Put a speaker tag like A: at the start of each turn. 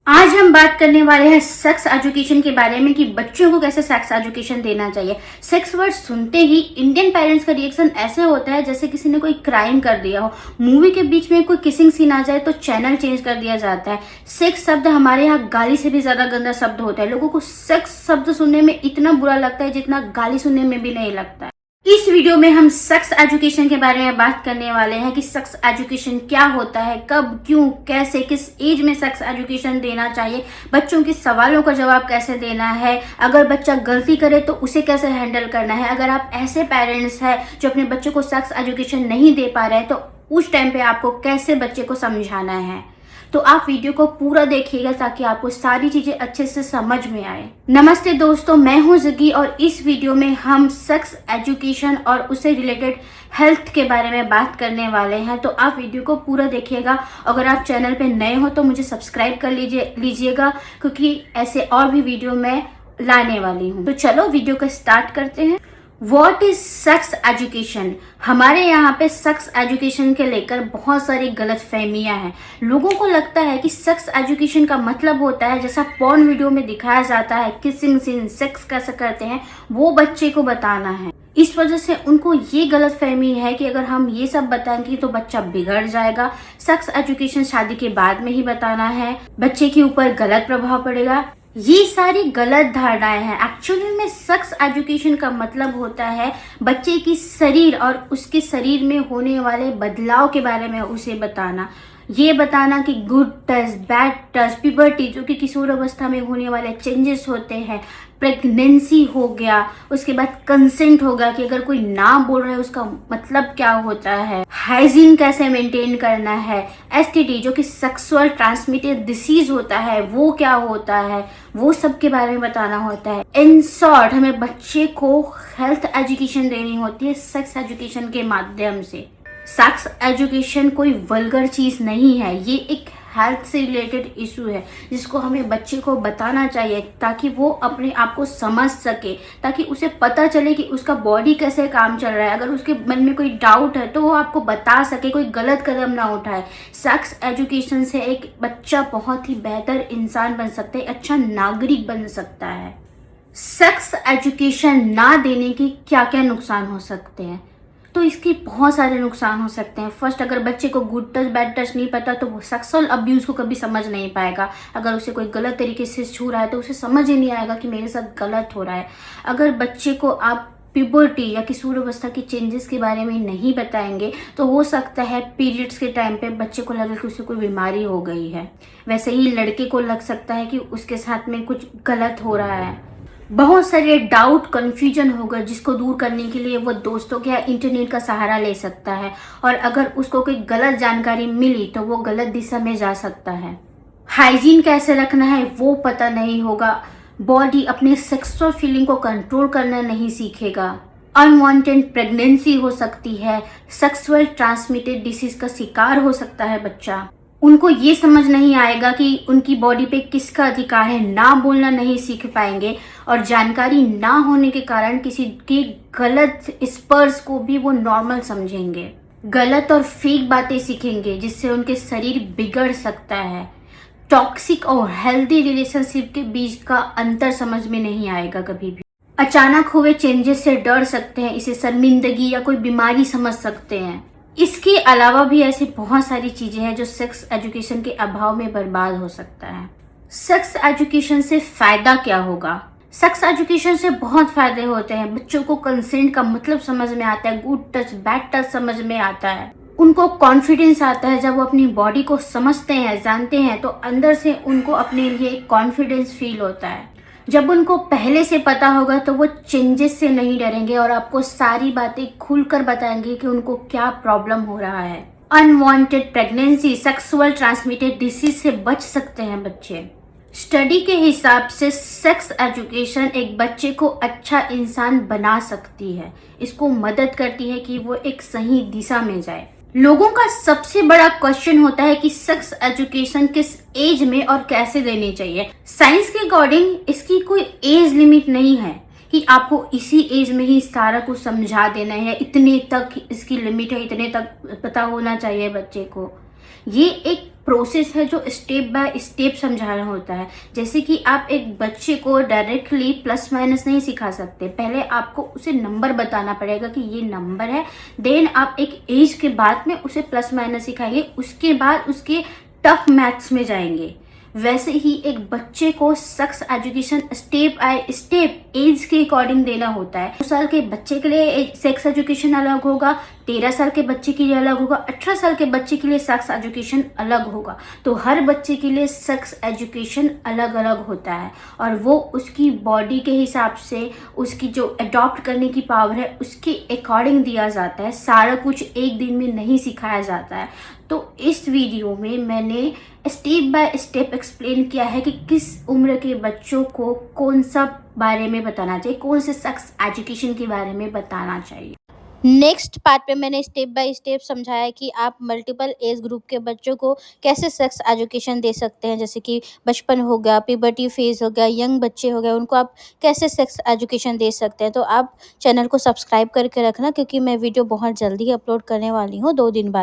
A: आज हम बात करने वाले हैं सेक्स एजुकेशन के बारे में कि बच्चों को कैसे सेक्स एजुकेशन देना चाहिए। सेक्स वर्ड सुनते ही इंडियन पेरेंट्स का रिएक्शन ऐसे होता है जैसे किसी ने कोई क्राइम कर दिया हो। मूवी के बीच में कोई किसिंग सीन आ जाए तो चैनल चेंज कर दिया जाता है। सेक्स शब्द हमारे यहाँ गाली से भी ज्यादा गंदा शब्द होता है। लोगों को सेक्स शब्द सुनने में इतना बुरा लगता है जितना गाली सुनने में भी नहीं लगता है। इस वीडियो में हम सेक्स एजुकेशन के बारे में बात करने वाले हैं कि सेक्स एजुकेशन क्या होता है, कब, क्यों, कैसे, किस एज में सेक्स एजुकेशन देना चाहिए, बच्चों के सवालों का जवाब कैसे देना है, अगर बच्चा गलती करे तो उसे कैसे हैंडल करना है। अगर आप ऐसे पेरेंट्स हैं जो अपने बच्चों को सेक्स एजुकेशन नहीं दे पा रहे हैं तो उस टाइम पे आपको कैसे बच्चे को समझाना है। तो आप वीडियो को पूरा देखिएगा ताकि आपको सारी चीजें अच्छे से समझ में आए। नमस्ते दोस्तों, मैं हूं ज़िगी और इस वीडियो में हम सेक्स एजुकेशन और उससे रिलेटेड हेल्थ के बारे में बात करने वाले हैं। तो आप वीडियो को पूरा देखिएगा। अगर आप चैनल पे नए हो तो मुझे सब्सक्राइब कर लीजिएगा क्योंकि ऐसे और भी वीडियो मैं लाने वाली हूँ। तो चलो वीडियो को स्टार्ट करते हैं। What is sex education? हमारे यहाँ पे सेक्स एजुकेशन के लेकर बहुत सारी गलत फहमियाँ हैं। लोगों को लगता है कि सेक्स एजुकेशन का मतलब होता है जैसा पॉर्न वीडियो में दिखाया जाता है, किसिंग सीन, सेक्स कैसे करते हैं वो बच्चे को बताना है। इस वजह से उनको ये गलत फहमी है कि अगर हम ये सब बताएंगे तो बच्चा बिगड़ जाएगा। सेक्स एजुकेशन शादी के बाद में ही बताना है, बच्चे के ऊपर गलत प्रभाव पड़ेगा। ये सारी गलत धारणाएं हैं। एक्चुअली में सेक्स एजुकेशन का मतलब होता है बच्चे की शरीर और उसके शरीर में होने वाले बदलाव के बारे में उसे बताना। ये बताना कि good touch, bad touch, puberty जो कि किशोर अवस्था में होने वाले चेंजेस होते हैं, प्रेगनेंसी हो गया, उसके बाद कंसेंट होगा कि अगर कोई ना बोल रहा है उसका मतलब क्या होता है, हाइजीन कैसे मेंटेन करना है, एसटीडी जो कि सेक्सुअल ट्रांसमिटेड डिसीज होता है वो क्या होता है, वो सब के बारे में बताना होता है। इन शॉर्ट हमें बच्चे को हेल्थ एजुकेशन देनी होती है सेक्स एजुकेशन के माध्यम से। सेक्स एजुकेशन कोई वल्गर चीज नहीं है, ये एक हेल्थ से रिलेटेड इशू है जिसको हमें बच्चे को बताना चाहिए ताकि वो अपने आप को समझ सके, ताकि उसे पता चले कि उसका बॉडी कैसे काम चल रहा है। अगर उसके मन में कोई डाउट है तो वो आपको बता सके, कोई गलत कदम ना उठाए। सेक्स एजुकेशन से एक बच्चा बहुत ही बेहतर इंसान बन सकता है, अच्छा नागरिक बन सकता है। सेक्स एजुकेशन ना देने के क्या क्या नुकसान हो सकते हैं? तो इसके बहुत सारे नुकसान हो सकते हैं। फर्स्ट, अगर बच्चे को गुड टच बैड टच नहीं पता तो वो सेक्सुअल अब्यूज को कभी समझ नहीं पाएगा। अगर उसे कोई गलत तरीके से छू रहा है तो उसे समझ ही नहीं आएगा कि मेरे साथ गलत हो रहा है। अगर बच्चे को आप प्यूबर्टी या किशोर अवस्था के चेंजेस के बारे में नहीं बताएंगे तो हो सकता है पीरियड्स के टाइम पे बच्चे को लगे कि उसे कोई बीमारी हो गई है। वैसे ही लड़के को लग सकता है कि उसके साथ में कुछ गलत हो रहा है। बहुत सारे डाउट, कंफ्यूजन होगा जिसको दूर करने के लिए वो दोस्तों के या इंटरनेट का सहारा ले सकता है और अगर उसको कोई गलत जानकारी मिली तो वो गलत दिशा में जा सकता है। हाइजीन कैसे रखना है वो पता नहीं होगा। बॉडी अपने सेक्सुअल फीलिंग को कंट्रोल करना नहीं सीखेगा। अनवांटेड प्रेगनेंसी हो सकती है। सेक्सुअल ट्रांसमिटेड डिसीज का शिकार हो सकता है बच्चा। उनको ये समझ नहीं आएगा कि उनकी बॉडी पे किसका अधिकार है, ना बोलना नहीं सीख पाएंगे और जानकारी ना होने के कारण किसी की गलत स्पर्श को भी वो नॉर्मल समझेंगे। गलत और फेक बातें सीखेंगे जिससे उनके शरीर बिगड़ सकता है। टॉक्सिक और हेल्दी रिलेशनशिप के बीच का अंतर समझ में नहीं आएगा कभी भी। अचानक हुए चेंजेस से डर सकते हैं, इसे शर्मिंदगी या कोई बीमारी समझ सकते हैं। इसके अलावा भी ऐसी बहुत सारी चीजें हैं जो सेक्स एजुकेशन के अभाव में बर्बाद हो सकता है। सेक्स एजुकेशन से फायदा क्या होगा? सेक्स एजुकेशन से बहुत फायदे होते हैं। बच्चों को कंसेंट का मतलब समझ में आता है, गुड टच बैड टच समझ में आता है। उनको कॉन्फिडेंस आता है जब वो अपनी बॉडी को समझते हैं, जानते हैं तो अंदर से उनको अपने लिए एक कॉन्फिडेंस फील होता है। जब उनको पहले से पता होगा तो वो चेंजेस से नहीं डरेंगे और आपको सारी बातें खुलकर बताएंगे कि उनको क्या प्रॉब्लम हो रहा है। Unwanted pregnancy, sexual transmitted disease से बच सकते हैं बच्चे। स्टडी के हिसाब से सेक्स एजुकेशन एक बच्चे को अच्छा इंसान बना सकती है। इसको मदद करती है कि वो एक सही दिशा में जाए। लोगों का सबसे बड़ा क्वेश्चन होता है कि सेक्स एजुकेशन किस एज में और कैसे देनी चाहिए। साइंस के अकॉर्डिंग इसकी कोई एज लिमिट नहीं है कि आपको इसी एज में ही सारा कुछ समझा देना है, इतने तक इसकी लिमिट है, इतने तक पता होना चाहिए बच्चे को। ये एक प्रोसेस है जो स्टेप बाय स्टेप समझाना होता है। जैसे कि आप एक बच्चे को डायरेक्टली प्लस माइनस नहीं सिखा सकते, पहले आपको उसे नंबर बताना पड़ेगा कि ये नंबर है, देन आप एक एज के बाद में उसे प्लस माइनस सिखाएंगे, उसके बाद उसके टफ मैथ्स में जाएंगे। वैसे ही एक बच्चे को sex education step by step age के अकॉर्डिंग देना होता है। 2 साल के बच्चे के लिए सेक्स एजुकेशन अलग होगा, 13 साल के बच्चे के लिए अलग होगा, 18 साल के बच्चे के लिए सेक्स एजुकेशन अलग होगा। तो हर बच्चे के लिए सेक्स एजुकेशन अलग अलग होता है और वो उसकी बॉडी के हिसाब से, उसकी जो अडॉप्ट करने की पावर है उसके अकॉर्डिंग दिया जाता है। सारा कुछ एक दिन में नहीं सिखाया जाता है। तो इस वीडियो में मैंने स्टेप बाय स्टेप एक्सप्लेन किया है कि किस उम्र के बच्चों को कौन सा बारे में बताना चाहिए, कौन से सेक्स एजुकेशन के बारे में बताना चाहिए। नेक्स्ट पार्ट पे मैंने स्टेप बाय स्टेप समझाया कि आप मल्टीपल एज ग्रुप के बच्चों को कैसे सेक्स एजुकेशन दे सकते हैं। जैसे कि बचपन हो गया, प्यूबर्टी फेज हो गया, यंग बच्चे हो गए, उनको आप कैसे सेक्स एजुकेशन दे सकते हैं। तो आप चैनल को सब्सक्राइब करके रखना, क्योंकि मैं वीडियो बहुत जल्दी अपलोड करने वाली हूँ, 2 दिन बाद।